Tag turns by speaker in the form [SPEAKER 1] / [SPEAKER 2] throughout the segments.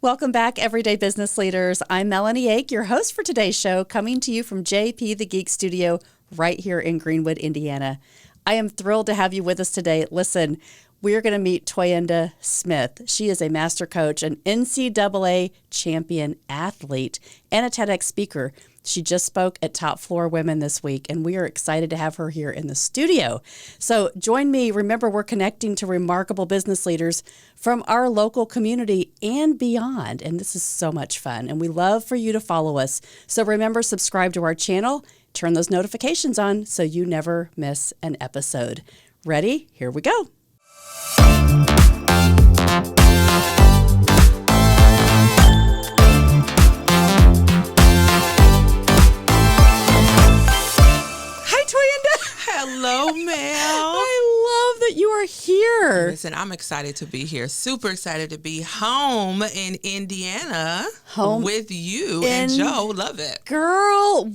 [SPEAKER 1] Welcome back, Everyday Business Leaders. I'm Melanie Ake, your host for today's show, coming to you from JP the Geek Studio right here in Greenwood, Indiana. I am thrilled to have you with us today. Listen, we're going to meet Toyinda Smith. She is a master coach, an NCAA champion athlete, and a TEDx speaker. She just spoke at Top Floor Women this week, and we are excited to have her here in the studio. So join me. Remember, we're connecting to remarkable business leaders from our local community and beyond, and this is so much fun, and we love for you to follow us. So remember, subscribe to our channel, turn those notifications on so you never miss an episode. Ready? Here we go.
[SPEAKER 2] Hello, Mel.
[SPEAKER 1] I love that you are here.
[SPEAKER 2] Listen, I'm excited to be here. Super excited to be home in Indiana with you and Joe. Love it.
[SPEAKER 1] Girl,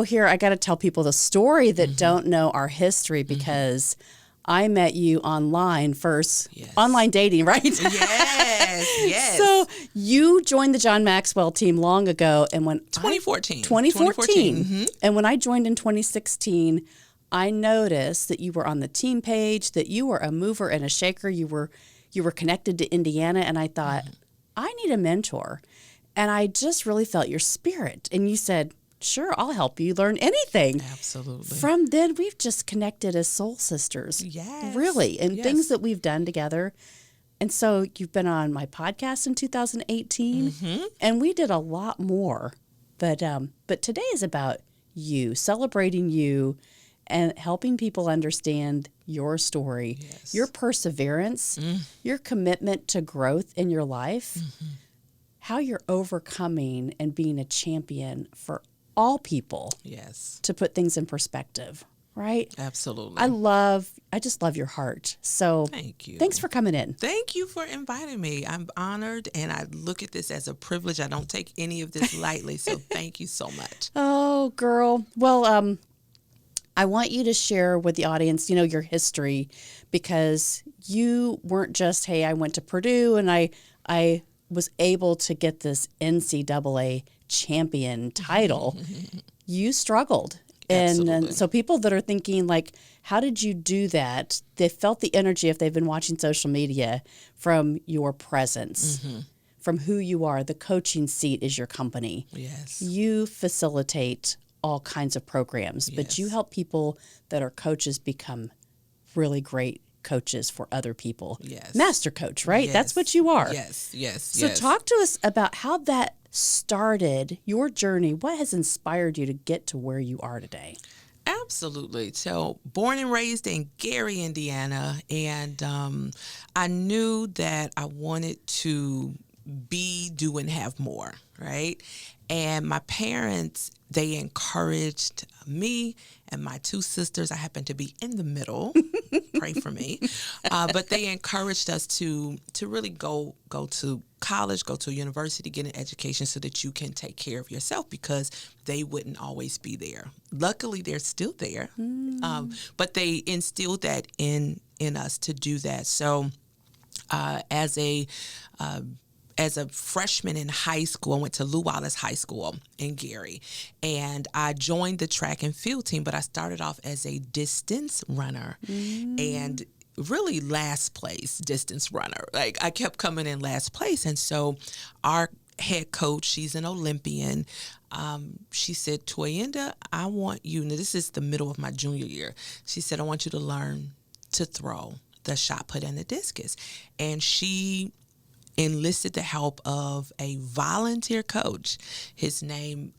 [SPEAKER 1] here, I got to tell people the story that don't know our history because I met you online first. Yes. Online dating, right?
[SPEAKER 2] Yes.
[SPEAKER 1] So you joined the John Maxwell team long ago. And when
[SPEAKER 2] 2014.
[SPEAKER 1] 2014.
[SPEAKER 2] Mm-hmm.
[SPEAKER 1] And when I joined in 2016, I noticed that you were on the team page, that you were a mover and a shaker. You were connected to Indiana. And I thought, I need a mentor. And I just really felt your spirit. And you said, sure, I'll help you learn anything.
[SPEAKER 2] Absolutely.
[SPEAKER 1] From then, we've just connected as soul sisters.
[SPEAKER 2] Yes.
[SPEAKER 1] Really. And things that we've done together. And so you've been on my podcast in 2018, and we did a lot more. But today is about you, celebrating you, and helping people understand your story, your perseverance, your commitment to growth in your life, how you're overcoming and being a champion for all people.
[SPEAKER 2] Yes.
[SPEAKER 1] To put things in perspective, right?
[SPEAKER 2] Absolutely.
[SPEAKER 1] I just love your heart. So
[SPEAKER 2] thank you.
[SPEAKER 1] Thanks for coming in.
[SPEAKER 2] Thank you for inviting me. I'm honored, and I look at this as a privilege. I don't take any of this lightly, so thank you so much.
[SPEAKER 1] Oh, girl. Well, I want you to share with the audience, your history, because you weren't just, hey, I went to Purdue and I was able to get this NCAA champion title. You struggled. And so people that are thinking like, how did you do that? They felt the energy if they've been watching social media from your presence, from who you are. The coaching seat is your company.
[SPEAKER 2] Yes.
[SPEAKER 1] You facilitate all kinds of programs, but you help people that are coaches become really great coaches for other people.
[SPEAKER 2] Yes.
[SPEAKER 1] Master coach, right?
[SPEAKER 2] Yes.
[SPEAKER 1] That's what you are.
[SPEAKER 2] Yes.
[SPEAKER 1] So talk to us about how that started, your journey. What has inspired you to get to where you are today?
[SPEAKER 2] Absolutely. So born and raised in Gary, Indiana, and I knew that I wanted to do, and have more, right? And my parents, they encouraged me and my two sisters. I happen to be in the middle. Pray for me. But they encouraged us to really go to college, go to a university, get an education so that you can take care of yourself, because they wouldn't always be there. Luckily, they're still there. But they instilled that in us to do that. So as a freshman in high school, I went to Lew Wallace High School in Gary, and I joined the track and field team, but I started off as a distance runner and really last place distance runner. Like, I kept coming in last place. And so our head coach, she's an Olympian, she said, Toyinda, I want you, now this is the middle of my junior year, she said, I want you to learn to throw the shot put and the discus. And she enlisted the help of a volunteer coach. His name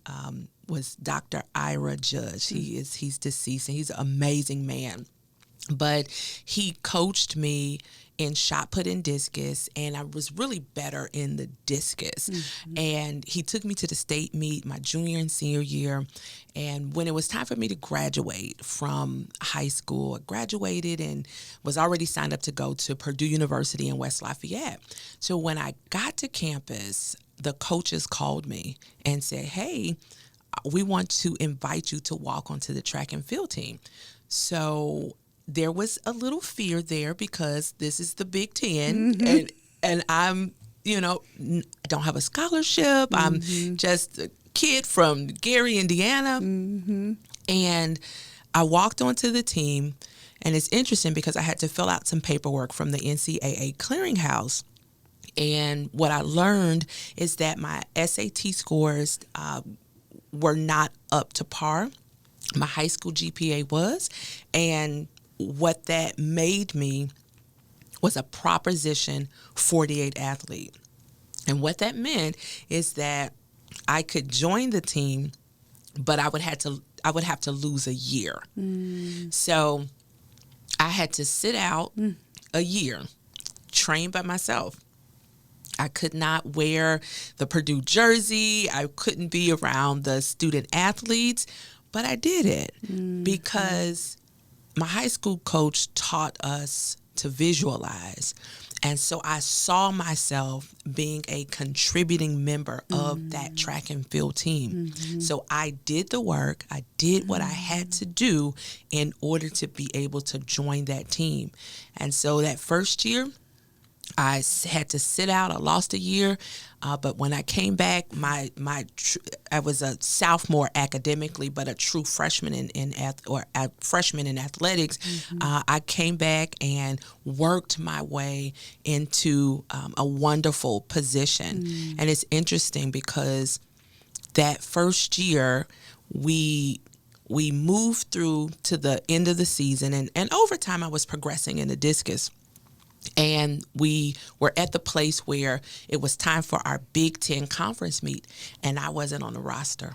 [SPEAKER 2] was Dr. Ira Judge. He's deceased, and he's an amazing man. But he coached me in shot put and discus, and I was really better in the discus. And he took me to the state meet my junior and senior year. And when it was time for me to graduate from high school, I graduated and was already signed up to go to Purdue University in West Lafayette. So when I got to campus, the coaches called me and said, hey, we want to invite you to walk onto the track and field team. So there was a little fear there because this is the Big Ten, and I'm, I don't have a scholarship. I'm just a kid from Gary, Indiana. And I walked onto the team, and it's interesting because I had to fill out some paperwork from the NCAA clearinghouse. And what I learned is that my SAT scores were not up to par. My high school GPA was. And what that made me was a Proposition 48 athlete. And what that meant is that I could join the team, but I would have to lose a year. So I had to sit out a year, train by myself. I could not wear the Purdue jersey. I couldn't be around the student athletes, but I did it because my high school coach taught us to visualize. And so I saw myself being a contributing member of that track and field team. So I did the work. I did what I had to do in order to be able to join that team. And so that first year, I had to sit out. I lost a year, but when I came back, I was a sophomore academically, but a true freshman in athletics. I came back and worked my way into a wonderful position, and it's interesting because that first year we moved through to the end of the season, and over time I was progressing in the discus. And we were at the place where it was time for our Big Ten conference meet, and I wasn't on the roster.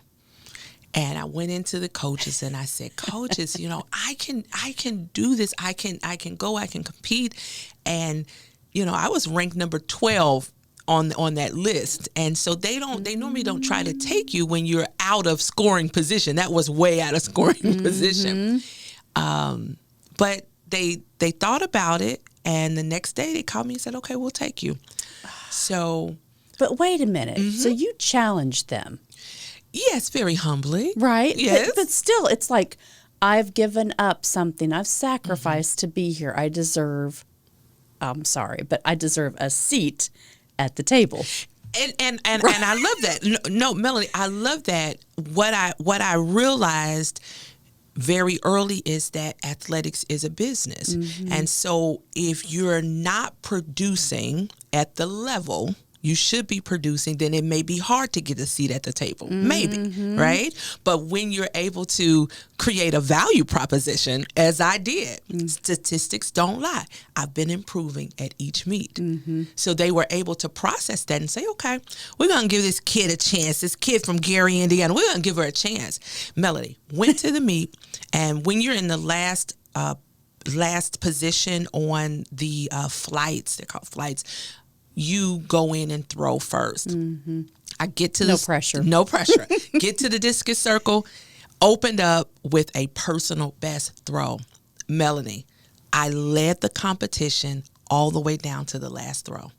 [SPEAKER 2] And I went into the coaches and I said, "Coaches, I can do this. I can go. I can compete." And I was ranked number 12 on that list, and so they normally don't try to take you when you're out of scoring position. That was way out of scoring position. But they thought about it. And the next day they called me and said, "Okay, we'll take you." So.
[SPEAKER 1] But wait a minute. So you challenged them.
[SPEAKER 2] Yes, very humbly.
[SPEAKER 1] Right?
[SPEAKER 2] Yes.
[SPEAKER 1] But still, it's like, I've given up something. I've sacrificed to be here. I deserve a seat at the table.
[SPEAKER 2] And I love that. No, Melanie, I love that. What I realized very early is that athletics is a business. And so if you're not producing at the level you should be producing, then it may be hard to get a seat at the table. Maybe, right? But when you're able to create a value proposition, as I did, statistics don't lie. I've been improving at each meet. So they were able to process that and say, "Okay, we're going to give this kid a chance. This kid from Gary, Indiana, we're going to give her a chance." Melody went to the meet, and when you're in the last position on the flights, they're called flights, you go in and throw first. I get to
[SPEAKER 1] no pressure.
[SPEAKER 2] Get to the discus circle, opened up with a personal best throw. Melanie, I led the competition all the way down to the last throw.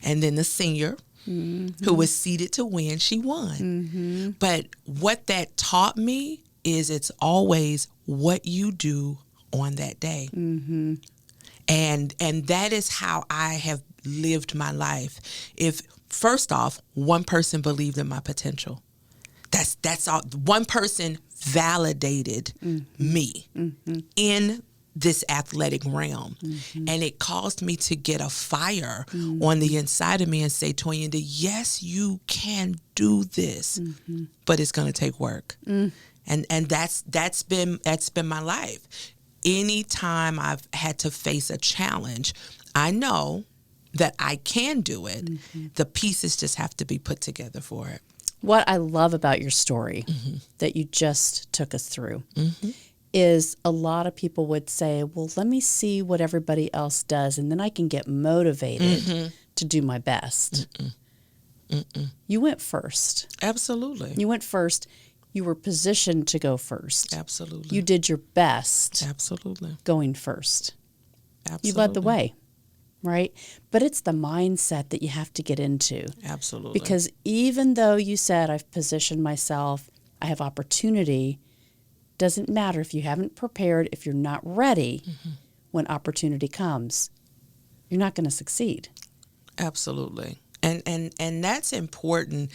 [SPEAKER 2] And then the senior, who was seeded to win, she won. But what that taught me is it's always what you do on that day. And that is how I have lived my life. If first off, one person believed in my potential, that's all. One person validated me in this athletic realm, and it caused me to get a fire on the inside of me and say, "Toyinda, yes, you can do this, but it's going to take work." And that's been my life. Anytime I've had to face a challenge, I know that I can do it. The pieces just have to be put together for it.
[SPEAKER 1] What I love about your story that you just took us through is a lot of people would say, "Well, let me see what everybody else does, and then I can get motivated to do my best." You went first.
[SPEAKER 2] Absolutely.
[SPEAKER 1] You went first. You were positioned to go first.
[SPEAKER 2] Absolutely.
[SPEAKER 1] You did your best.
[SPEAKER 2] Absolutely.
[SPEAKER 1] Going first.
[SPEAKER 2] Absolutely.
[SPEAKER 1] You led the way, right? But it's the mindset that you have to get into.
[SPEAKER 2] Absolutely.
[SPEAKER 1] Because even though you said, "I've positioned myself, I have opportunity," doesn't matter if you haven't prepared, if you're not ready when opportunity comes, you're not going to succeed.
[SPEAKER 2] Absolutely. And that's important.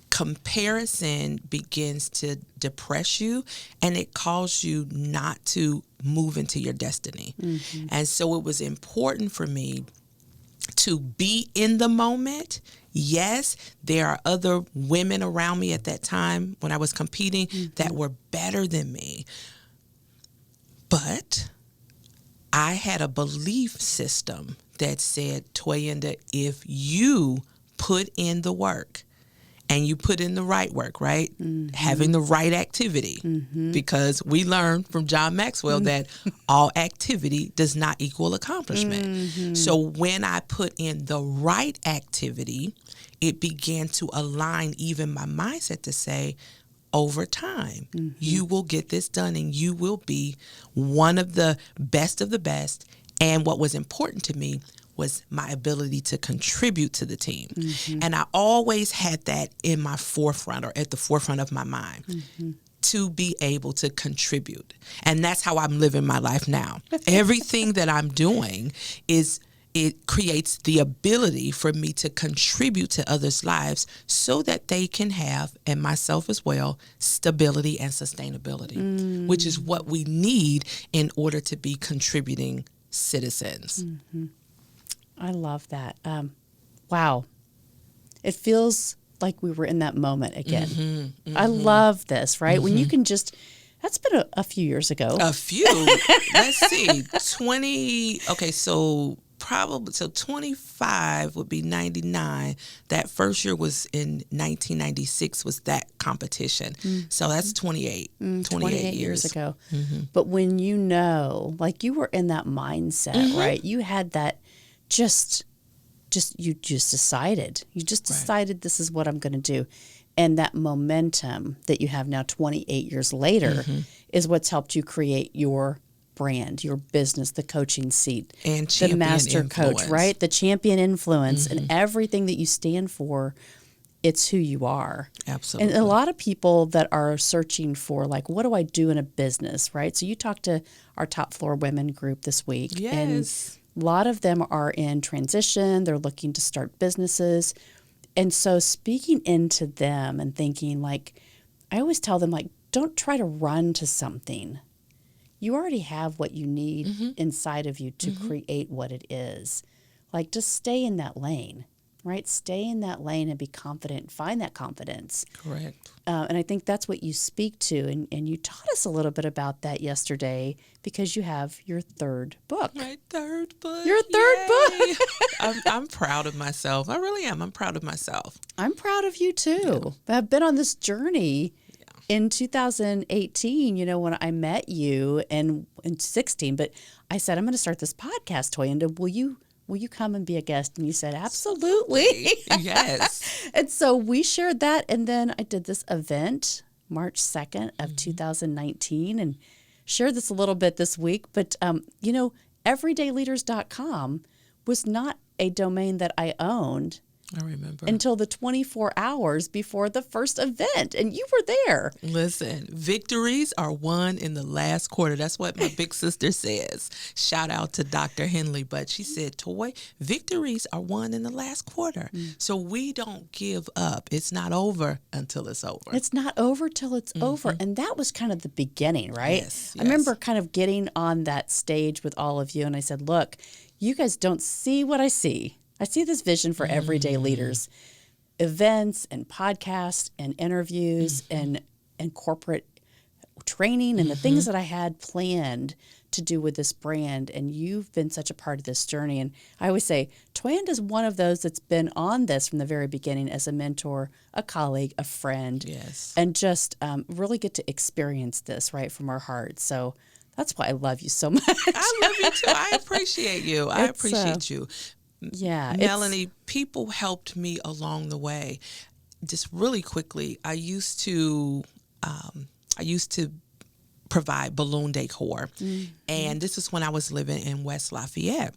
[SPEAKER 2] Comparison begins to depress you, and it calls you not to move into your destiny. Mm-hmm. And so it was important for me to be in the moment. Yes, there are other women around me at that time when I was competing that were better than me. But I had a belief system that said, Toyinda, if you put in the work, and you put in the right work, right? Mm-hmm. Having the right activity. Mm-hmm. Because we learned from John Maxwell that all activity does not equal accomplishment. Mm-hmm. So when I put in the right activity, it began to align even my mindset to say, over time, you will get this done and you will be one of the best. And what was important to me was my ability to contribute to the team. Mm-hmm. And I always had that in my forefront, or at the forefront of my mind, to be able to contribute. And that's how I'm living my life now. Everything that I'm doing it creates the ability for me to contribute to others' lives so that they can have, and myself as well, stability and sustainability, which is what we need in order to be contributing citizens.
[SPEAKER 1] Mm-hmm. I love that. Wow. It feels like we were in that moment again. Mm-hmm, mm-hmm. I love this, right? Mm-hmm. When you can just, that's been a few years ago.
[SPEAKER 2] A few? Let's see. 25 would be 99. That first year was in 1996 was that competition. Mm-hmm. So that's 28
[SPEAKER 1] years ago. Mm-hmm. But when you know, like you were in that mindset, right? You had that you just decided. You just decided this is what I'm going to do. And that momentum that you have now 28 years later is what's helped you create your brand, your business, the coaching seat,
[SPEAKER 2] and
[SPEAKER 1] the master coach, right? The champion influence and everything that you stand for. It's who you are.
[SPEAKER 2] Absolutely.
[SPEAKER 1] And a lot of people that are searching for, like, what do I do in a business, right? So you talked to our Top Floor Women group this week.
[SPEAKER 2] Yes.
[SPEAKER 1] And a lot of them are in transition. They're looking to start businesses. And so speaking into them and thinking, like, I always tell them, like, don't try to run to something. You already have what you need inside of you to create what it is. Like, just stay in that lane, right? Stay in that lane and be confident. Find that confidence.
[SPEAKER 2] Correct.
[SPEAKER 1] And I think that's what you speak to. And you taught us a little bit about that yesterday because you have your third book.
[SPEAKER 2] My third book.
[SPEAKER 1] Your third book.
[SPEAKER 2] I'm proud of myself. I really am. I'm proud of myself.
[SPEAKER 1] I'm proud of you too. Yeah. I've been on this journey. In 2018, when I met you, and in 16, but I said, I'm going to start this podcast, Toyinda. Will you come and be a guest? And you said, absolutely.
[SPEAKER 2] Yes.
[SPEAKER 1] And so we shared that. And then I did this event, March 2nd of 2019, and shared this a little bit this week. But, everydayleaders.com was not a domain that I owned.
[SPEAKER 2] I remember.
[SPEAKER 1] Until the 24 hours before the first event. And you were there.
[SPEAKER 2] Listen, victories are won in the last quarter. That's what my big sister says. Shout out to Dr. Henley. But she said, Toy, victories are won in the last quarter. So we don't give up. It's not over until it's over.
[SPEAKER 1] It's not over till it's over. And that was kind of the beginning, right?
[SPEAKER 2] Yes.
[SPEAKER 1] I remember kind of getting on that stage with all of you. And I said, look, you guys don't see what I see. I see this vision for everyday leaders, events and podcasts and interviews and corporate training and the things that I had planned to do with this brand. And you've been such a part of this journey. And I always say, Toyinda is one of those that's been on this from the very beginning as a mentor, a colleague, a friend.
[SPEAKER 2] Yes.
[SPEAKER 1] And just really get to experience this right from our hearts. So that's why I love you so much.
[SPEAKER 2] I love you too. I appreciate you. I appreciate you.
[SPEAKER 1] Yeah.
[SPEAKER 2] Melanie, people helped me along the way. Just really quickly, I used to provide balloon decor. And this is when I was living in West Lafayette.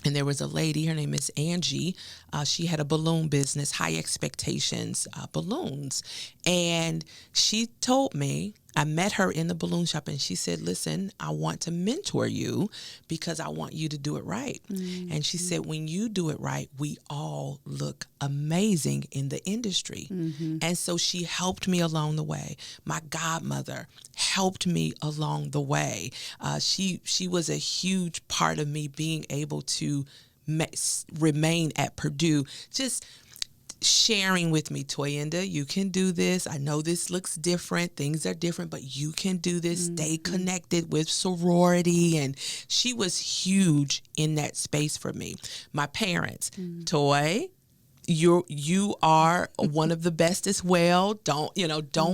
[SPEAKER 2] And there was a lady, her name is Angie. She had a balloon business, High Expectations Balloons. And she told me, I met her in the balloon shop, and she said, listen, I want to mentor you because I want you to do it right. Mm-hmm. And she said, when you do it right, we all look amazing in the industry. Mm-hmm. And so she helped me along the way. My godmother helped me along the way. She was a huge part of me being able to remain at Purdue. Just sharing with me, Toyinda, you can do this. I know this looks different. Things are different, but you can do this. Mm-hmm. Stay connected with sorority. And she was huge in that space for me. My parents, Toy, you are one of the best as well. Don't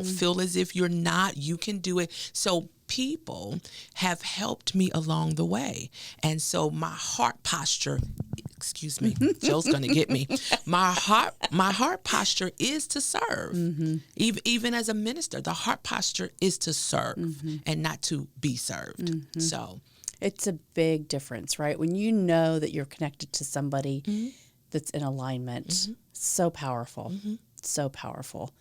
[SPEAKER 2] feel as if you're not. You can do it. So people have helped me along the way. And so my heart posture, excuse me, Joe's going to get me. My heart posture is to serve. Mm-hmm. Even as a minister, the heart posture is to serve and not to be served. Mm-hmm. So
[SPEAKER 1] it's a big difference, right? When you know that you're connected to somebody that's in alignment, so powerful, so powerful.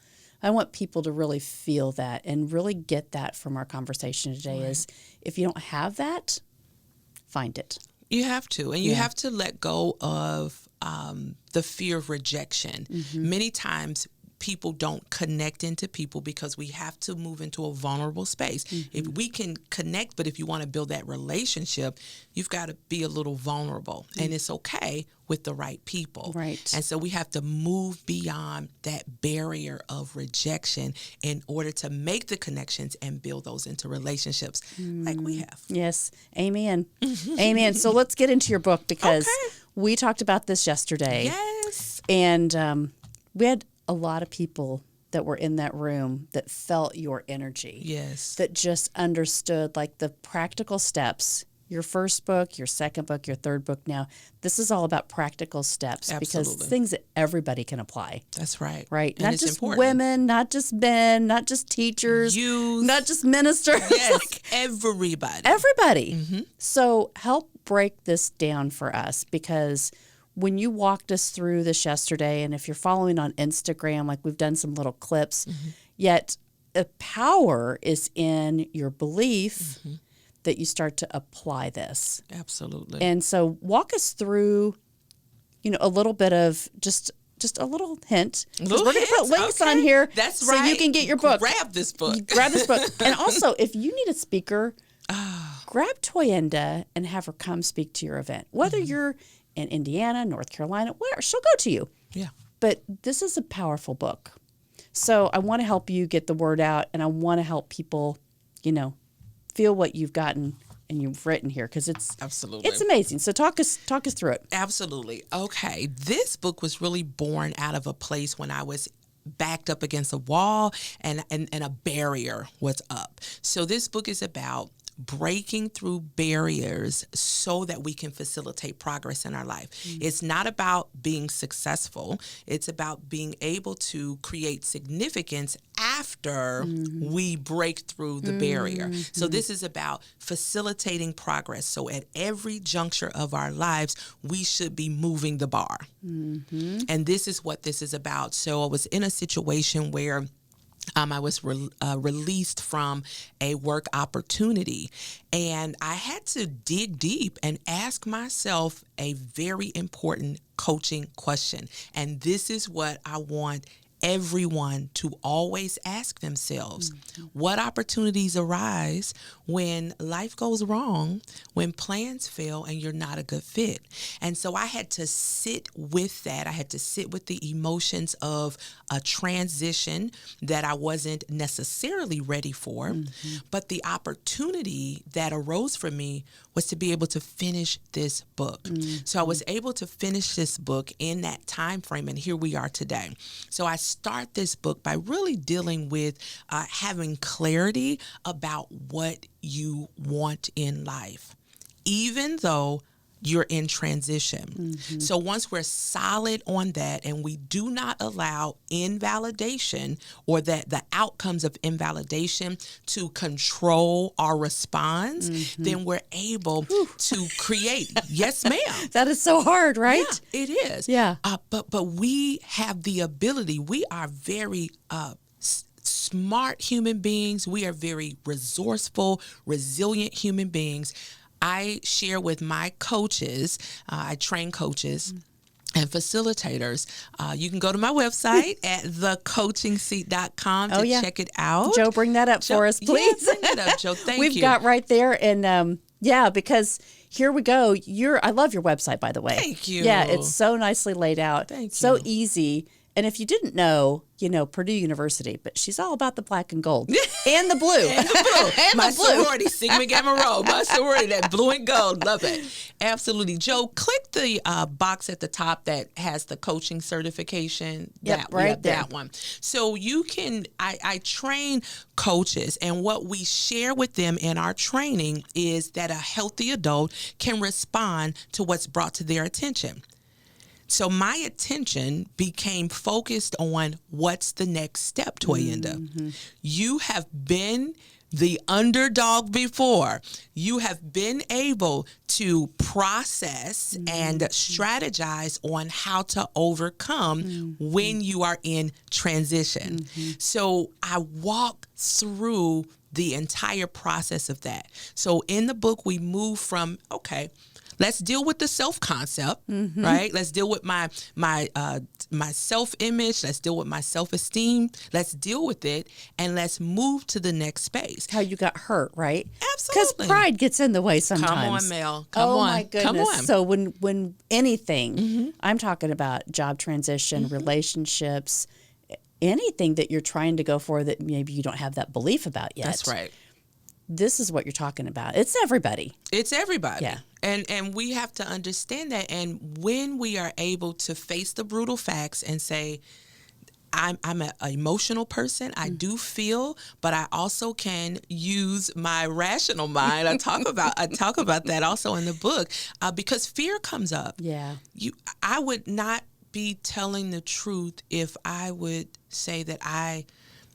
[SPEAKER 1] I want people to really feel that and really get that from our conversation today. Right. Is if you don't have that, find it.
[SPEAKER 2] You have to. And you have to let go of the fear of rejection. Mm-hmm. Many times people don't connect into people because we have to move into a vulnerable space. Mm-hmm. If we can connect, but if you want to build that relationship, you've got to be a little vulnerable. Mm-hmm. And it's okay with the right people.
[SPEAKER 1] Right.
[SPEAKER 2] And so we have to move beyond that barrier of rejection in order to make the connections and build those into relationships like we have.
[SPEAKER 1] Yes. Amen. Amen. So let's get into your book because we talked about this yesterday.
[SPEAKER 2] Yes.
[SPEAKER 1] And we had a lot of people that were in that room that felt your energy.
[SPEAKER 2] Yes.
[SPEAKER 1] That just understood like the practical steps. Your first book, your second book, your third book now. This is all about practical steps.
[SPEAKER 2] Absolutely.
[SPEAKER 1] Because things that everybody can apply.
[SPEAKER 2] That's right.
[SPEAKER 1] Right.
[SPEAKER 2] And
[SPEAKER 1] not
[SPEAKER 2] it's
[SPEAKER 1] just
[SPEAKER 2] important.
[SPEAKER 1] Women, not just men, not just teachers,
[SPEAKER 2] youth,
[SPEAKER 1] not just ministers.
[SPEAKER 2] Yes, like, everybody.
[SPEAKER 1] Everybody. Mm-hmm. So help break this down for us because when you walked us through this yesterday, and if you're following on Instagram, like we've done some little clips, yet the power is in your belief that you start to apply this.
[SPEAKER 2] Absolutely.
[SPEAKER 1] And so walk us through, a little bit of just a little hint. We're going to put links on here.
[SPEAKER 2] That's
[SPEAKER 1] so you can get your book.
[SPEAKER 2] Grab this book.
[SPEAKER 1] Grab this book. And also, if you need a speaker, grab Toyinda and have her come speak to your event. Whether you're in Indiana, North Carolina, where she'll go to you.
[SPEAKER 2] Yeah.
[SPEAKER 1] But this is a powerful book. So I want to help you get the word out, and I want to help people, feel what you've gotten and you've written here because it's amazing. So talk us through it.
[SPEAKER 2] Absolutely. Okay. This book was really born out of a place when I was backed up against a wall and a barrier was up. So this book is about breaking through barriers so that we can facilitate progress in our life. It's not about being successful. It's about being able to create significance after we break through the barrier. So this is about facilitating progress. So at every juncture of our lives, we should be moving the bar. And this is what this is about. So I was in a situation where I was released from a work opportunity, and I had to dig deep and ask myself a very important coaching question. And this is what I want everyone to always ask themselves. What opportunities arise when life goes wrong, when plans fail, and you're not a good fit? And so I had to sit with that. I had to sit with the emotions of a transition that I wasn't necessarily ready for. But the opportunity that arose for me was to be able to finish this book. So I was able to finish this book in that time frame, and here we are today. So I start this book by really dealing with having clarity about what you want in life, even though you're in transition. So once we're solid on that and we do not allow invalidation or that the outcomes of invalidation to control our response, then we're able to create. Yes, ma'am.
[SPEAKER 1] That is so hard, right?
[SPEAKER 2] Yeah, it is.
[SPEAKER 1] Yeah.
[SPEAKER 2] But we have the ability. We are very smart human beings. We are very resourceful, resilient human beings. I share with my coaches, I train coaches and facilitators. You can go to my website at thecoachingseat.com to check it out.
[SPEAKER 1] Joe, bring that up for us, please.
[SPEAKER 2] Yeah, bring it up, Joe. Thank you.
[SPEAKER 1] We've got right there. And because here we go. I love your website, by the way.
[SPEAKER 2] Thank you.
[SPEAKER 1] Yeah, it's so nicely laid out.
[SPEAKER 2] Thank you.
[SPEAKER 1] So easy. And if you didn't know, Purdue University, but she's all about the black and gold and the blue.
[SPEAKER 2] And the blue.
[SPEAKER 1] And
[SPEAKER 2] my
[SPEAKER 1] the blue.
[SPEAKER 2] sorority, Sigma Gamma Rho. My sorority, that blue and gold. Love it. Absolutely. Joe, click the box at the top that has the coaching certification.
[SPEAKER 1] Yep, right there.
[SPEAKER 2] That one. So you can, I train coaches, and what we share with them in our training is that a healthy adult can respond to what's brought to their attention. So my attention became focused on what's the next step, Toyinda. Mm-hmm. You have been the underdog before. You have been able to process and strategize on how to overcome when you are in transition. So I walk through the entire process of that. So in the book, we move from, let's deal with the self-concept, right? Let's deal with my self-image. Let's deal with my self-esteem. Let's deal with it, and let's move to the next space.
[SPEAKER 1] How you got hurt, right?
[SPEAKER 2] Absolutely.
[SPEAKER 1] Because pride gets in the way sometimes.
[SPEAKER 2] Come on, Mel. Come on.
[SPEAKER 1] Oh, my goodness.
[SPEAKER 2] Come on.
[SPEAKER 1] So when anything, I'm talking about job transition, relationships, anything that you're trying to go for that maybe you don't have that belief about yet.
[SPEAKER 2] That's right.
[SPEAKER 1] This is what you're talking about. It's everybody.
[SPEAKER 2] It's everybody.
[SPEAKER 1] Yeah.
[SPEAKER 2] And we have to understand that. And when we are able to face the brutal facts and say, I'm an emotional person. I do feel, but I also can use my rational mind. I talk about that also in the book because fear comes up.
[SPEAKER 1] Yeah.
[SPEAKER 2] I would not be telling the truth if I would say that I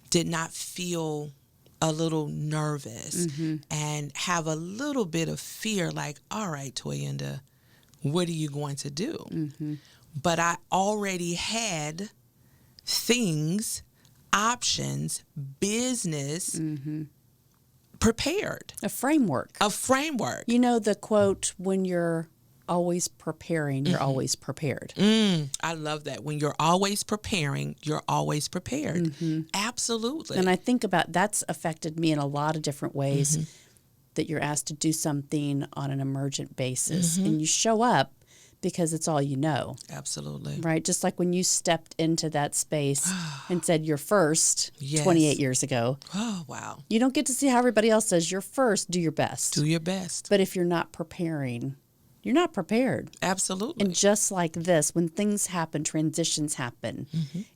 [SPEAKER 2] did not feel a little nervous and have a little bit of fear, like, all right, Toyinda, what are you going to do? But I already had things, options, business prepared.
[SPEAKER 1] A framework. You know the quote, when you're always preparing, you're always prepared.
[SPEAKER 2] I love that. When you're always preparing, you're always prepared. Absolutely.
[SPEAKER 1] And I think about that's affected me in a lot of different ways, that you're asked to do something on an emergent basis and you show up because it's all you know.
[SPEAKER 2] Absolutely.
[SPEAKER 1] Right? Just like when you stepped into that space and said you're first 28 years ago.
[SPEAKER 2] Oh, wow.
[SPEAKER 1] You don't get to see how everybody else says you're first, do your best.
[SPEAKER 2] Do your best.
[SPEAKER 1] But if you're not preparing, you're not prepared.
[SPEAKER 2] Absolutely.
[SPEAKER 1] And just like this, when things happen, transitions happen,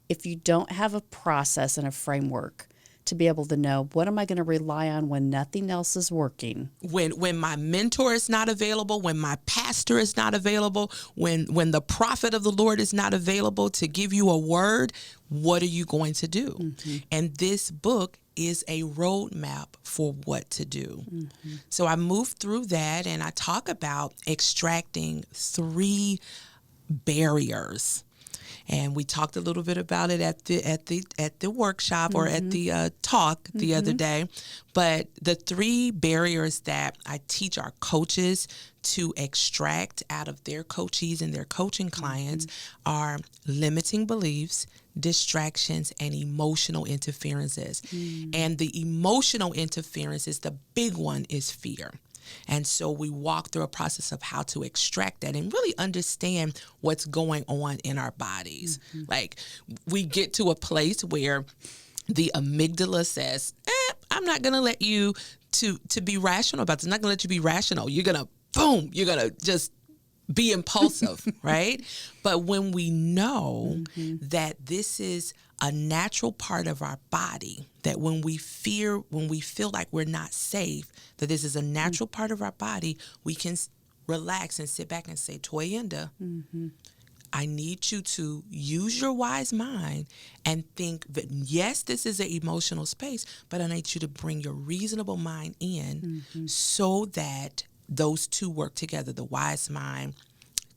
[SPEAKER 1] if you don't have a process and a framework to be able to know, what am I going to rely on when nothing else is working?
[SPEAKER 2] When my mentor is not available, when my pastor is not available, when the prophet of the Lord is not available to give you a word, what are you going to do? And this book is a roadmap for what to do. So I moved through that, and I talk about extracting 3 barriers. And we talked a little bit about it at the workshop or at the talk the other day. But the 3 barriers that I teach our coaches to extract out of their coachees and their coaching clients are limiting beliefs, distractions, and emotional interferences. And the emotional interferences, the big one is fear. And so we walk through a process of how to extract that and really understand what's going on in our bodies. Like, we get to a place where the amygdala says, I'm not going to let you to be rational about this. I'm not going to let you be rational. You're going to just be impulsive, right? But when we know that this is a natural part of our body, that when we feel like we're not safe, that this is a natural part of our body, we can relax and sit back and say, Toyinda, I need you to use your wise mind and think that, yes, this is an emotional space, but I need you to bring your reasonable mind in so that those two work together, the wise mind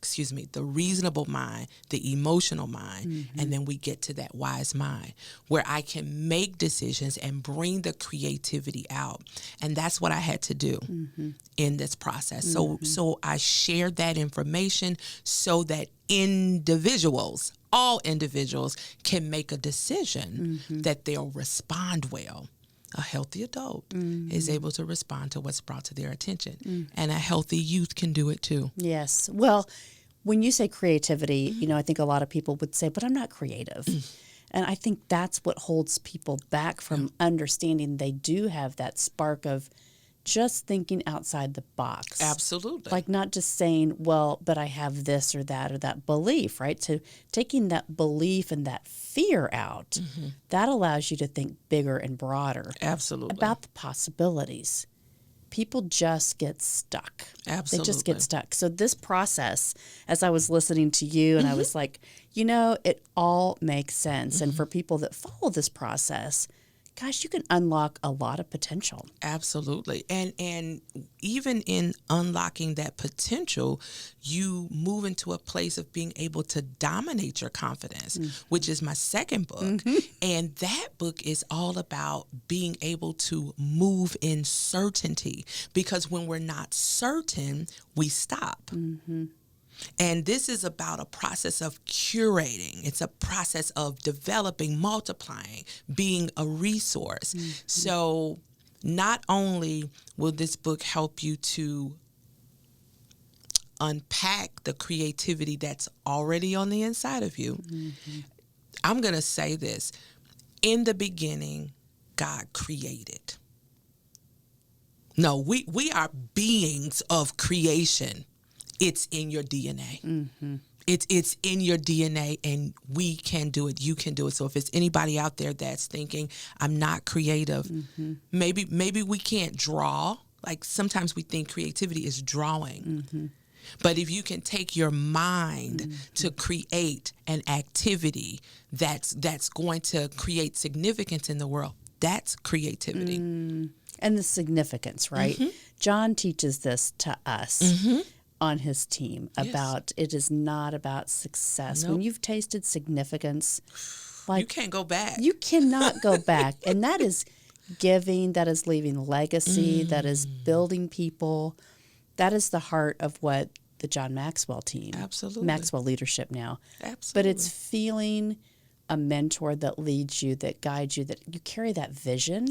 [SPEAKER 2] the reasonable mind, the emotional mind, and then we get to that wise mind where I can make decisions and bring the creativity out. And that's what I had to do in this process. So I shared that information so that all individuals can make a decision that they'll respond well. A healthy adult is able to respond to what's brought to their attention. And a healthy youth can do it too.
[SPEAKER 1] Yes. Well, when you say creativity, I think a lot of people would say, but I'm not creative. And I think that's what holds people back from understanding they do have that spark of just thinking outside the box.
[SPEAKER 2] Absolutely.
[SPEAKER 1] Like not just saying, well, but I have this or that belief, right? So taking that belief and that fear out, that allows you to think bigger and broader.
[SPEAKER 2] Absolutely.
[SPEAKER 1] About the possibilities. People just get stuck.
[SPEAKER 2] Absolutely.
[SPEAKER 1] They just get stuck. So this process, as I was listening to you, and I was like, it all makes sense. And for people that follow this process, gosh, you can unlock a lot of potential.
[SPEAKER 2] Absolutely. And even in unlocking that potential, you move into a place of being able to dominate your confidence, which is my second book. And that book is all about being able to move in certainty, because when we're not certain, we stop. And this is about a process of curating. It's a process of developing, multiplying, being a resource. So not only will this book help you to unpack the creativity that's already on the inside of you, I'm going to say this. In the beginning, God created. No, we are beings of creation. It's in your DNA. It's in your DNA, and we can do it. You can do it. So if it's anybody out there that's thinking, I'm not creative, maybe we can't draw. Like sometimes we think creativity is drawing. But if you can take your mind to create an activity that's going to create significance in the world, that's creativity.
[SPEAKER 1] And the significance, right? John teaches this to us. On his team about it is not about success. When you've tasted significance, like
[SPEAKER 2] you can't go back.
[SPEAKER 1] You cannot go back. And that is giving, that is leaving legacy, that is building people. That is the heart of what the John Maxwell team, Maxwell Leadership now. But it's feeling a mentor that leads you, that guides you, that you carry that vision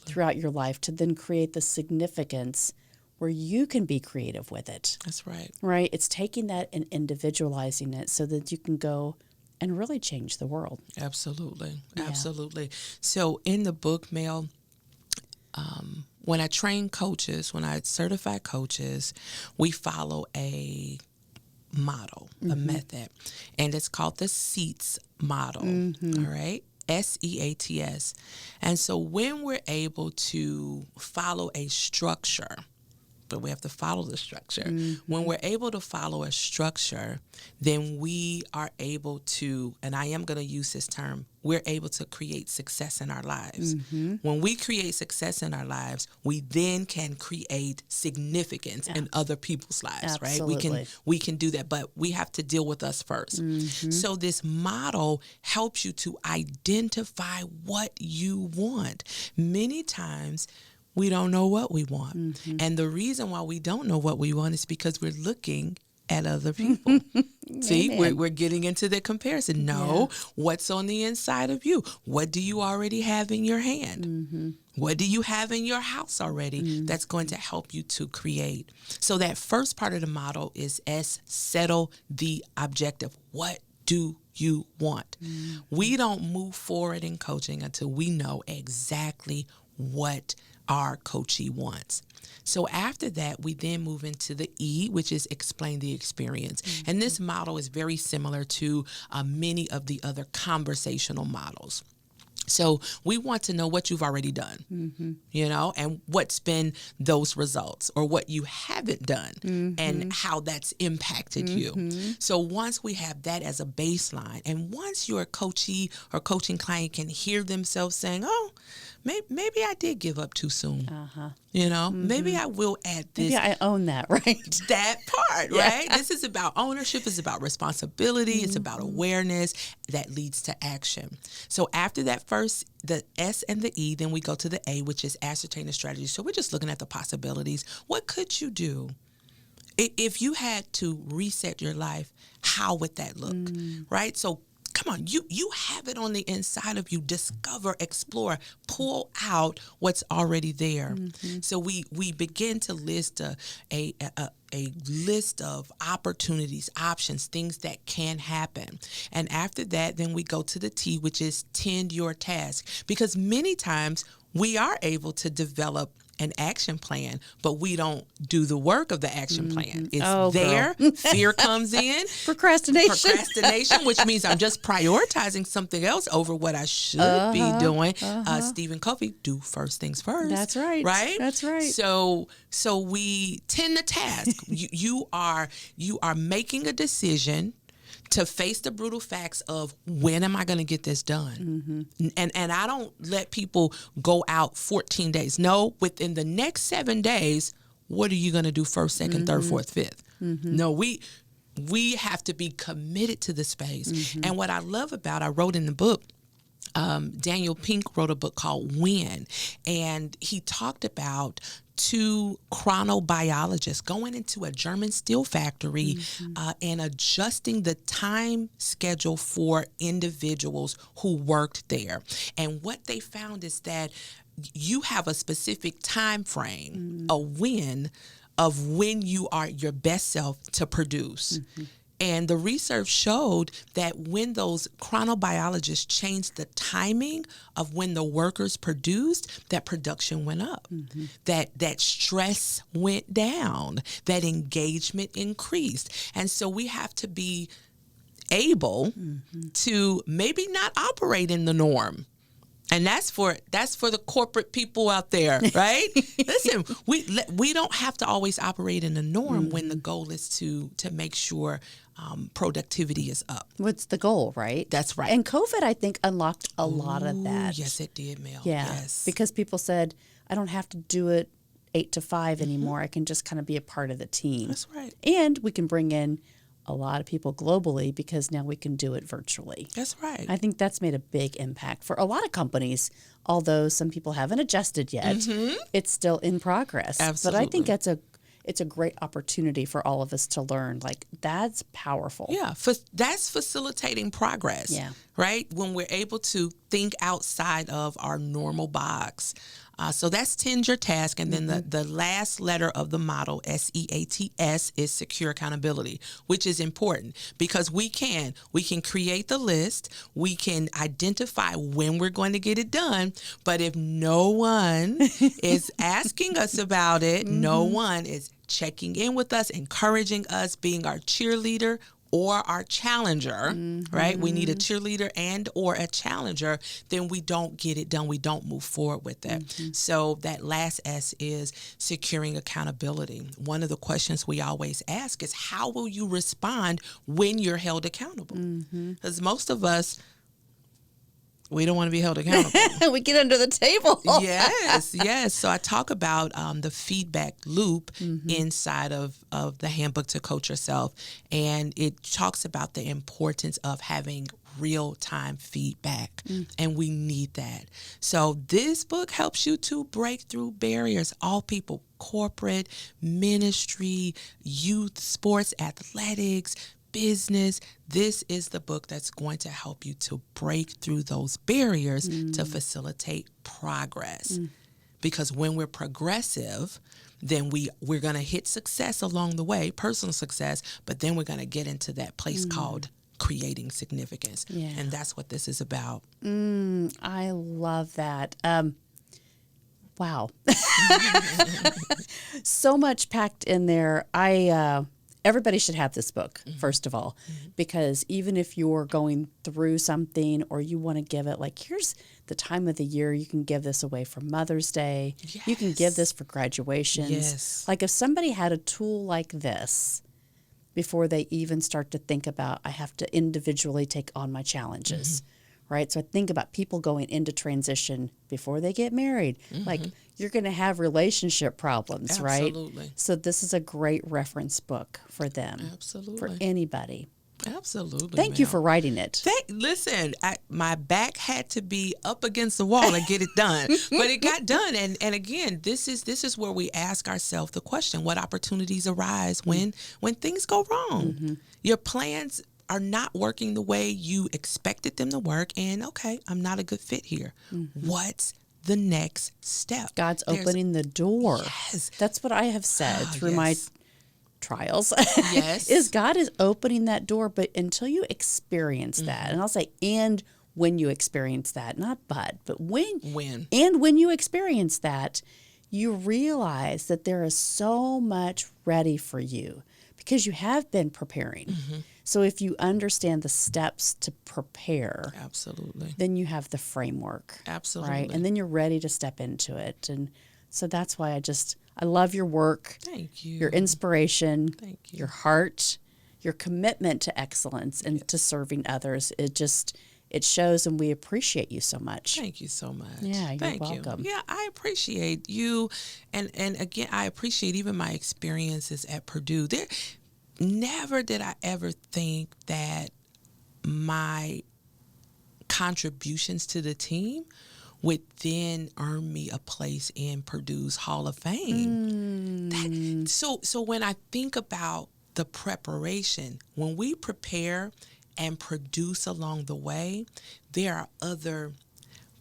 [SPEAKER 1] throughout your life to then create the significance where you can be creative with it.
[SPEAKER 2] That's right.
[SPEAKER 1] Right? It's taking that and individualizing it so that you can go and really change the world.
[SPEAKER 2] Absolutely. So in the book, Mel, when I train coaches, when I certify coaches, we follow a model, a method, and it's called the SEATS model. All right? SEATS. And so when we're able to follow a structure, but we have to follow the structure. When we're able to follow a structure, then we are able to, and I am going to use this term, we're able to create success in our lives. When we create success in our lives, we then can create significance in other people's lives, right? We can do that, but we have to deal with us first. So this model helps you to identify what you want. Many times, we don't know what we want. And the reason why we don't know what we want is because we're looking at other people. See, we're getting into the comparison. No, what's on the inside of you? What do you already have in your hand? What do you have in your house already that's going to help you to create? So that first part of the model is settle the objective. What do you want? We don't move forward in coaching until we know exactly what our coachee wants. So after that, we then move into the E, which is explain the experience. And this model is very similar to many of the other conversational models. So we want to know what you've already done, and what's been those results, or what you haven't done and how that's impacted you. So once we have that as a baseline, and once your coachee or coaching client can hear themselves saying, oh, maybe I did give up too soon. You know, maybe I will add this.
[SPEAKER 1] Maybe I own that, right?
[SPEAKER 2] That part, right? This is about ownership. It's about responsibility. It's about awareness that leads to action. So after that first, the S and the E, then we go to the A, which is ascertain the strategy. So we're just looking at the possibilities. What could you do? If you had to reset your life, how would that look, right? So come on, you have it on the inside of you. Discover, explore, pull out what's already there. So we begin to list a list of opportunities, options, things that can happen. And after that, then we go to the T, which is tend your task. Because many times we are able to develop an action plan, but we don't do the work of the action plan. It's there. Fear comes in. Procrastination, which means I'm just prioritizing something else over what I should be doing. Stephen Covey, do first things first.
[SPEAKER 1] That's right.
[SPEAKER 2] Right?
[SPEAKER 1] That's right.
[SPEAKER 2] So we tend the task. You are making a decision to face the brutal facts of when am I going to get this done? And I don't let people go out 14 days. No, within the next 7 days, what are you going to do first, second, third, fourth, fifth? No, we have to be committed to the space. And what I love about, I wrote in the book, Daniel Pink wrote a book called When, and he talked about two chronobiologists going into a German steel factory and adjusting the time schedule for individuals who worked there. And what they found is that you have a specific time frame, a win of when you are your best self to produce. And the research showed that when those chronobiologists changed the timing of when the workers produced, that production went up, that stress went down, that engagement increased. And so we have to be able to maybe not operate in the norm. And that's for the corporate people out there, right? Listen, we don't have to always operate in the norm when the goal is to make sure productivity is up.
[SPEAKER 1] What's the goal, right?
[SPEAKER 2] That's right.
[SPEAKER 1] And COVID, I think, unlocked a lot of that.
[SPEAKER 2] Yes, it did, Mel.
[SPEAKER 1] Yeah,
[SPEAKER 2] Yes.
[SPEAKER 1] because people said, I don't have to do it 8 to 5 anymore. I can just kind of be a part of the team.
[SPEAKER 2] That's right.
[SPEAKER 1] And we can bring in a lot of people globally because now we can do it virtually.
[SPEAKER 2] That's right.
[SPEAKER 1] I think that's made a big impact for a lot of companies, although some people haven't adjusted yet. It's still in progress.
[SPEAKER 2] Absolutely.
[SPEAKER 1] But I think it's a great opportunity for all of us to learn. Like, that's powerful.
[SPEAKER 2] Yeah, that's facilitating progress.
[SPEAKER 1] Yeah.
[SPEAKER 2] Right? When we're able to think outside of our normal box. So that's tend your task. And then the last letter of the motto, SEATS, is secure accountability, which is important because we can create the list. We can identify when we're going to get it done. But if no one is asking us about it, no one is checking in with us, encouraging us, being our cheerleader or our challenger, right? We need a cheerleader and or a challenger, then we don't get it done. We don't move forward with it. So that last S is securing accountability. One of the questions we always ask is, how will you respond when you're held accountable? Because most of us, we don't want to be held accountable.
[SPEAKER 1] We get under the table.
[SPEAKER 2] Yes. So I talk about the feedback loop inside of the handbook to coach yourself. And it talks about the importance of having real-time feedback. And we need that. So this book helps you to break through barriers. All people, corporate, ministry, youth, sports, athletics, business. This is the book that's going to help you to break through those barriers to facilitate progress. Because when we're progressive, then we're going to hit success along the way, personal success, but then we're going to get into that place called creating significance. And that's what this is about.
[SPEAKER 1] I love that. Wow. So much packed in there. Everybody should have this book, first of all, because even if you're going through something or you want to give it, like, here's the time of the year you can give this away for Mother's Day. You can give this for graduations. Like, if somebody had a tool like this before they even start to think about, I have to individually take on my challenges, right? So I think about people going into transition before they get married. Like, you're going to have relationship problems, right?
[SPEAKER 2] Absolutely.
[SPEAKER 1] So this is a great reference book for them,
[SPEAKER 2] Absolutely.
[SPEAKER 1] for anybody.
[SPEAKER 2] Absolutely.
[SPEAKER 1] Thank you for writing it.
[SPEAKER 2] Listen, my back had to be up against the wall to get it done, but it got done. And again, this is where we ask ourselves the question: what opportunities arise when things go wrong? Your plans are not working the way you expected them to work, and okay, I'm not a good fit here. What's the next step?
[SPEAKER 1] God's opening the door.
[SPEAKER 2] Yes.
[SPEAKER 1] That's what I have said through my trials.
[SPEAKER 2] Yes.
[SPEAKER 1] Is God is opening that door, but until you experience that, and I'll say, and when you experience that, not but when you experience that, you realize that there is so much ready for you because you have been preparing. So if you understand the steps to prepare,
[SPEAKER 2] absolutely,
[SPEAKER 1] then you have the framework.
[SPEAKER 2] Absolutely.
[SPEAKER 1] Right? And then you're ready to step into it. And so that's why I love your work.
[SPEAKER 2] Thank you.
[SPEAKER 1] Your inspiration.
[SPEAKER 2] Thank you.
[SPEAKER 1] Your heart, your commitment to excellence and to serving others. It shows, and we appreciate you so much.
[SPEAKER 2] Next. Thank you so much.
[SPEAKER 1] Yeah, you're
[SPEAKER 2] Thank
[SPEAKER 1] welcome.
[SPEAKER 2] You. Yeah, I appreciate you. And again, I appreciate even my experiences at Purdue. Never did I ever think that my contributions to the team would then earn me a place in Purdue's Hall of Fame. So when I think about the preparation, when we prepare and produce along the way, there are other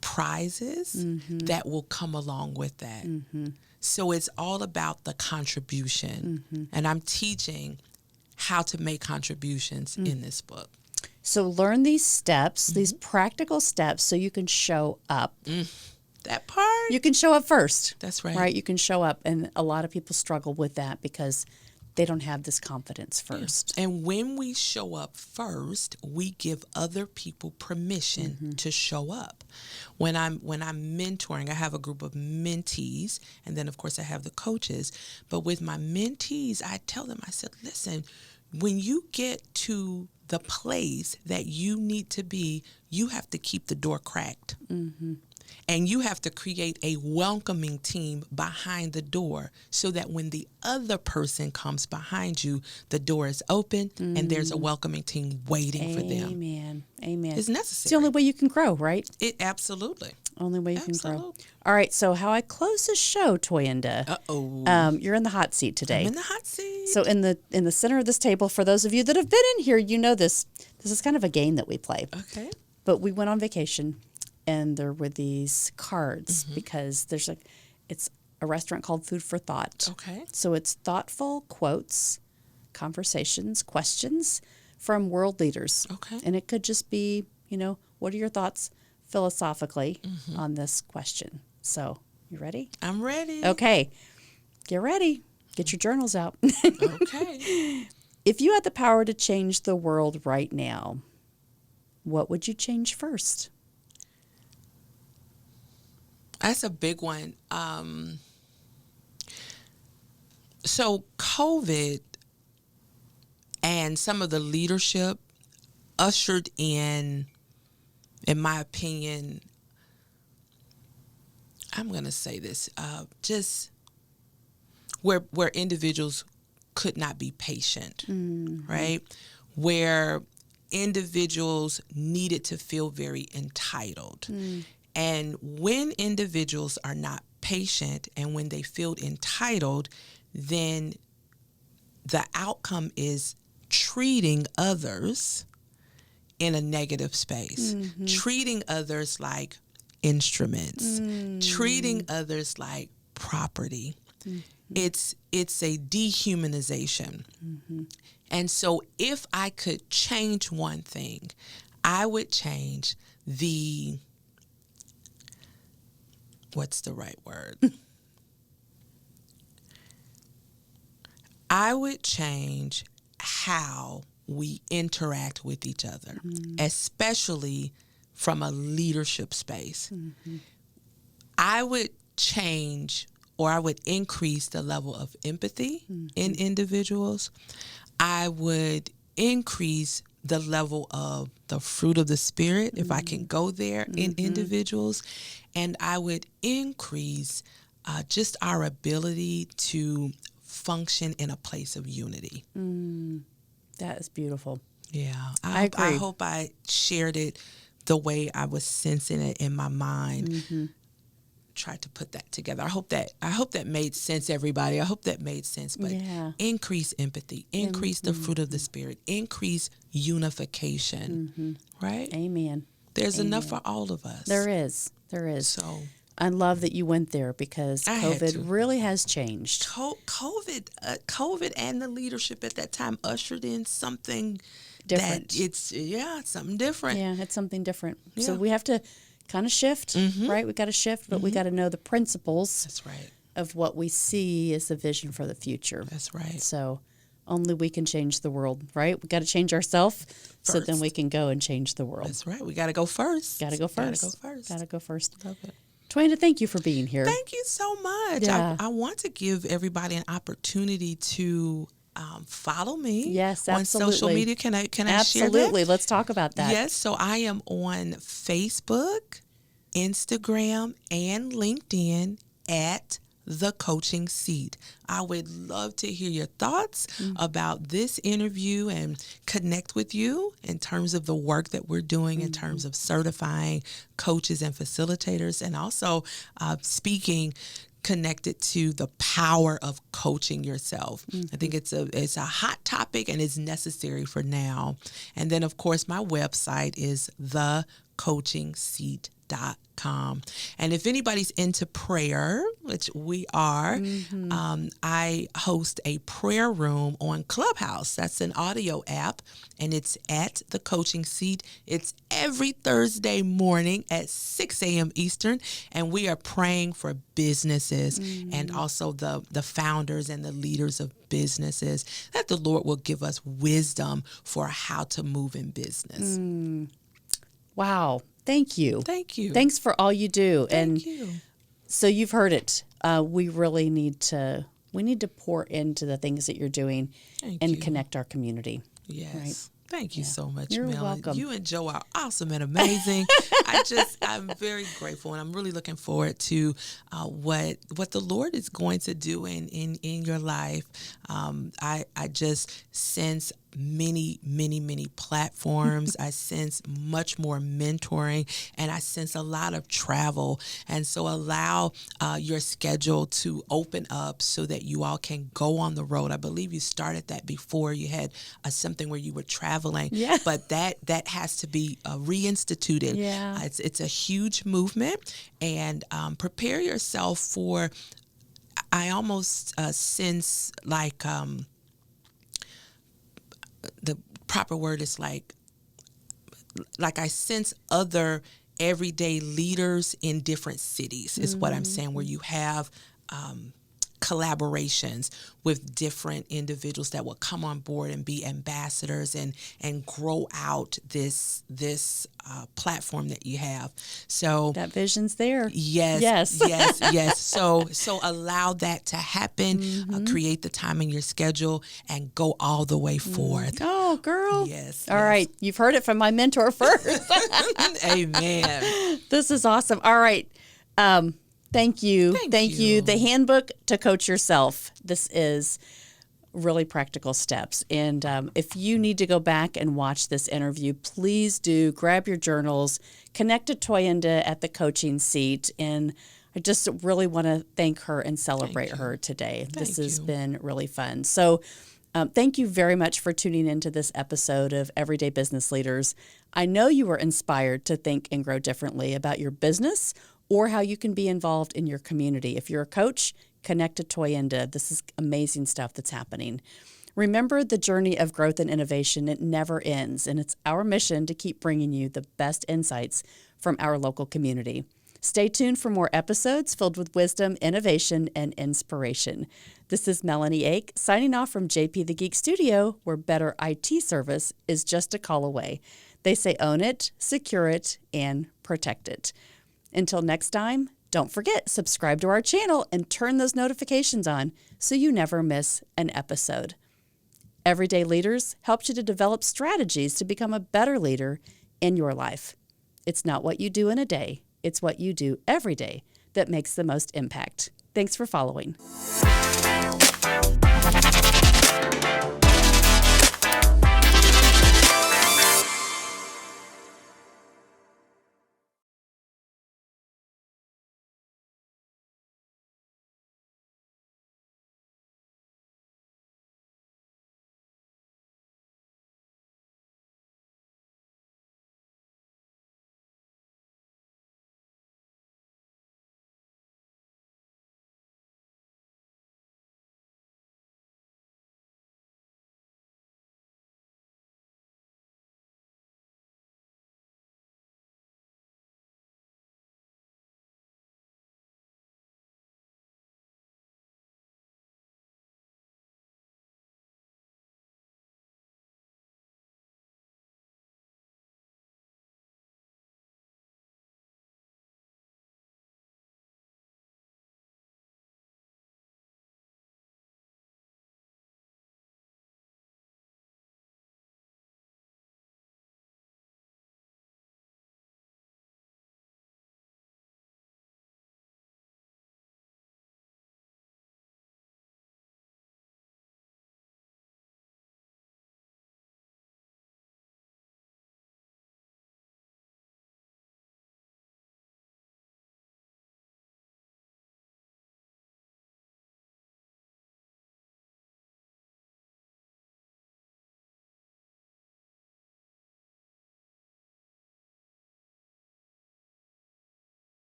[SPEAKER 2] prizes that will come along with that. So it's all about the contribution. And I'm teaching how to make contributions in this book.
[SPEAKER 1] So learn these steps, these practical steps, so you can show up.
[SPEAKER 2] That part.
[SPEAKER 1] You can show up first.
[SPEAKER 2] That's right.
[SPEAKER 1] Right? You can show up. And a lot of people struggle with that because they don't have this confidence first.
[SPEAKER 2] Yeah. And when we show up first, we give other people permission to show up. When I'm mentoring, I have a group of mentees, and then of course I have the coaches. But with my mentees, I tell them, I said, listen, when you get to the place that you need to be, you have to keep the door cracked. And you have to create a welcoming team behind the door so that when the other person comes behind you, the door is open and there's a welcoming team waiting for them.
[SPEAKER 1] Amen. Amen.
[SPEAKER 2] It's necessary.
[SPEAKER 1] It's the only way you can grow, right?
[SPEAKER 2] It absolutely.
[SPEAKER 1] Only way you can grow. All right. So how I close this show, Toyinda. You're in the hot seat today.
[SPEAKER 2] I'm in the hot seat.
[SPEAKER 1] So in the center of this table, for those of you that have been in here, you know this. This is kind of a game that we play.
[SPEAKER 2] Okay.
[SPEAKER 1] But we went on vacation, and there were these cards because it's a restaurant called Food for Thought.
[SPEAKER 2] Okay.
[SPEAKER 1] So it's thoughtful quotes, conversations, questions from world leaders.
[SPEAKER 2] Okay.
[SPEAKER 1] And it could just be, what are your thoughts philosophically on this question? So, you ready?
[SPEAKER 2] I'm ready.
[SPEAKER 1] Okay. Get ready. Get your journals out.
[SPEAKER 2] Okay.
[SPEAKER 1] If you had the power to change the world right now, what would you change first?
[SPEAKER 2] That's a big one. So COVID and some of the leadership ushered in my opinion, I'm going to say this, just where individuals could not be patient, right? Where individuals needed to feel very entitled. And when individuals are not patient and when they feel entitled, then the outcome is treating others in a negative space, treating others like instruments, treating others like property. It's a dehumanization. And so if I could change one thing, I would change what's the right word? I would change how we interact with each other, especially from a leadership space. I would change, or I would increase the level of empathy in individuals. I would increase the level of the fruit of the Spirit, if I can go there, in individuals. And I would increase just our ability to function in a place of unity.
[SPEAKER 1] That is beautiful.
[SPEAKER 2] Yeah.
[SPEAKER 1] I agree.
[SPEAKER 2] I hope I shared it the way I was sensing it in my mind. Tried to put that together. I hope that made sense, everybody. I hope that made sense. But increase empathy, increase the fruit of the Spirit, increase unification. Right?
[SPEAKER 1] Amen.
[SPEAKER 2] There's enough for all of us.
[SPEAKER 1] There is. There is.
[SPEAKER 2] So
[SPEAKER 1] I love that you went there because COVID really has changed.
[SPEAKER 2] COVID and the leadership at that time ushered in something
[SPEAKER 1] different.
[SPEAKER 2] Something different.
[SPEAKER 1] Yeah, it's something different. Yeah. So we have to kind of shift, right? We got to shift, but we got to know the principles.
[SPEAKER 2] That's right.
[SPEAKER 1] Of what we see as the vision for the future.
[SPEAKER 2] That's right.
[SPEAKER 1] So only we can change the world, right? We got to change ourselves so then we can go and change the world.
[SPEAKER 2] That's right. We got to go first.
[SPEAKER 1] Got to go first.
[SPEAKER 2] Got to go first.
[SPEAKER 1] Love it. Toyinda, thank you for being here.
[SPEAKER 2] Thank you so much.
[SPEAKER 1] Yeah.
[SPEAKER 2] I want to give everybody an opportunity to follow me.
[SPEAKER 1] Yes, absolutely.
[SPEAKER 2] On social media. Can I share that?
[SPEAKER 1] Absolutely. Let's talk about that.
[SPEAKER 2] Yes. So I am on Facebook, Instagram, and LinkedIn at The Coaching Seat. I would love to hear your thoughts about this interview and connect with you in terms of the work that we're doing in terms of certifying coaches and facilitators, and also speaking connected to the power of coaching yourself. I think it's a hot topic and it's necessary for now. And then, of course, my website is thecoachingseat.com. And if anybody's into prayer, which we are, I host a prayer room on Clubhouse. That's an audio app, and it's at The Coaching Seat. It's every Thursday morning at 6 a.m. Eastern, and we are praying for businesses and also the founders and the leaders of businesses, that the Lord will give us wisdom for how to move in business.
[SPEAKER 1] Wow. Thank you.
[SPEAKER 2] Thank you.
[SPEAKER 1] Thanks for all you do.
[SPEAKER 2] Thank you.
[SPEAKER 1] So you've heard it. We really need to pour into the things that you're doing and connect our community.
[SPEAKER 2] Yes.
[SPEAKER 1] Right?
[SPEAKER 2] Thank you so much,
[SPEAKER 1] You're
[SPEAKER 2] Melanie.
[SPEAKER 1] welcome.
[SPEAKER 2] You and Joe are awesome and amazing. I'm very grateful, and I'm really looking forward to what the Lord is going to do in your life. I just sense many platforms. I sense much more mentoring, and I sense a lot of travel. And so allow your schedule to open up so that you all can go on the road. I believe you started that before. You had something where you were traveling, but that has to be reinstituted.
[SPEAKER 1] Yeah.
[SPEAKER 2] It's a huge movement, and prepare yourself for, I almost sense like, the proper word is like I sense other everyday leaders in different cities is what I'm saying, where you have collaborations with different individuals that will come on board and be ambassadors and grow out this platform that you have. So
[SPEAKER 1] that vision's there.
[SPEAKER 2] Yes. So allow that to happen. Create the time in your schedule and go all the way forth.
[SPEAKER 1] Oh, girl.
[SPEAKER 2] Yes.
[SPEAKER 1] All right. You've heard it from my mentor first.
[SPEAKER 2] Amen.
[SPEAKER 1] This is awesome. All right. Thank you. Thank you. The Handbook to Coach Yourself. This is really practical steps. And if you need to go back and watch this interview, please do grab your journals, connect to Toyinda at The Coaching Seat. And I just really want to thank her and celebrate her today. This has been really fun. So thank you very much for tuning into this episode of Everyday Business Leaders. I know you were inspired to think and grow differently about your business or how you can be involved in your community. If you're a coach, connect to Toyinda. This is amazing stuff that's happening. Remember, the journey of growth and innovation, it never ends, and it's our mission to keep bringing you the best insights from our local community. Stay tuned for more episodes filled with wisdom, innovation, and inspiration. This is Melanie Ake, signing off from JP the Geek Studio, where better IT service is just a call away. They say own it, secure it, and protect it. Until next time, don't forget, subscribe to our channel and turn those notifications on so you never miss an episode. Everyday Leaders helps you to develop strategies to become a better leader in your life. It's not what you do in a day, it's what you do every day that makes the most impact. Thanks for following.